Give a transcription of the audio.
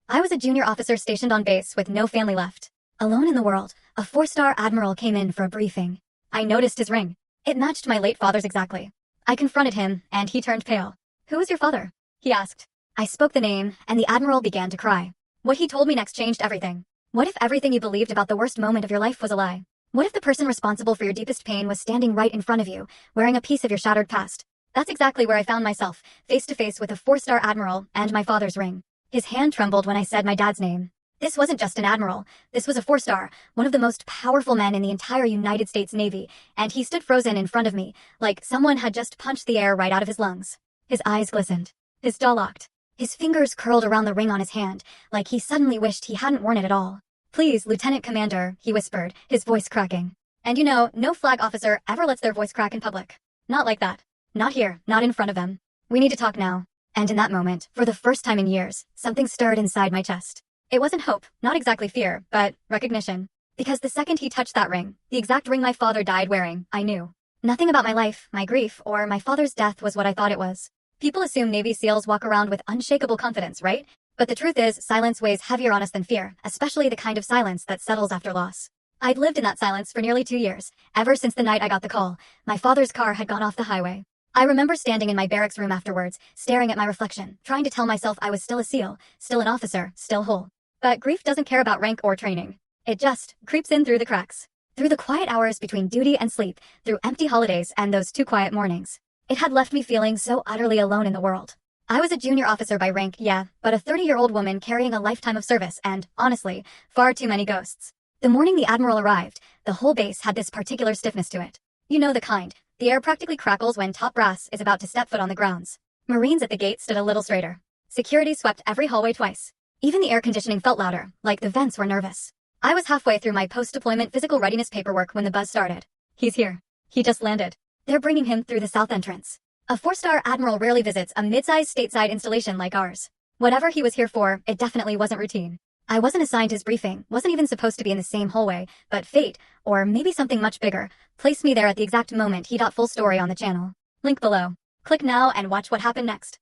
I was a junior officer stationed on base with no family left. Alone in the world, a four-star admiral came in for a briefing. I noticed his ring. It matched my late father's exactly. I confronted him, and he turned pale. "Who is your father?" he asked. I spoke the name, and the admiral began to cry. What he told me next changed everything. What if everything you believed about the worst moment of your life was a lie? What if the person responsible for your deepest pain was standing right in front of you, wearing a piece of your shattered past? That's exactly where I found myself, face to face with a four-star admiral and my father's ring. His hand trembled when I said my dad's name. This wasn't just an admiral. This was a four-star, one of the most powerful men in the entire United States Navy, and he stood frozen in front of me, like someone had just punched the air right out of his lungs. His eyes glistened. His jaw locked. His fingers curled around the ring on his hand, like he suddenly wished he hadn't worn it at all. "Please, Lieutenant Commander," he whispered, his voice cracking. And no flag officer ever lets their voice crack in public. Not like that. Not here, not in front of them. "We need to talk now." And in that moment, for the first time in years, something stirred inside my chest. It wasn't hope, not exactly fear, but recognition. Because the second he touched that ring, the exact ring my father died wearing, I knew. Nothing about my life, my grief, or my father's death was what I thought it was. People assume Navy SEALs walk around with unshakable confidence, right? But the truth is, silence weighs heavier on us than fear, especially the kind of silence that settles after loss. I'd lived in that silence for nearly 2 years, ever since the night I got the call. My father's car had gone off the highway. I remember standing in my barracks room afterwards, staring at my reflection, trying to tell myself I was still a SEAL, still an officer, still whole. But grief doesn't care about rank or training. It just creeps in through the cracks. Through the quiet hours between duty and sleep, through empty holidays and those 2 quiet mornings. It had left me feeling so utterly alone in the world. I was a junior officer by rank, yeah, but a 30-year-old woman carrying a lifetime of service and, honestly, far too many ghosts. The morning the admiral arrived, the whole base had this particular stiffness to it. You know the kind. The air practically crackles when top brass is about to step foot on the grounds. Marines at the gate stood a little straighter. Security swept every hallway twice. Even the air conditioning felt louder, like the vents were nervous. I was halfway through my post-deployment physical readiness paperwork when the buzz started. "He's here. He just landed. They're bringing him through the south entrance." A four-star admiral rarely visits a mid-sized stateside installation like ours. Whatever he was here for, it definitely wasn't routine. I wasn't assigned his briefing, wasn't even supposed to be in the same hallway, but fate, or maybe something much bigger, placed me there at the exact moment he got full story on the channel. Link below. Click now and watch what happened next.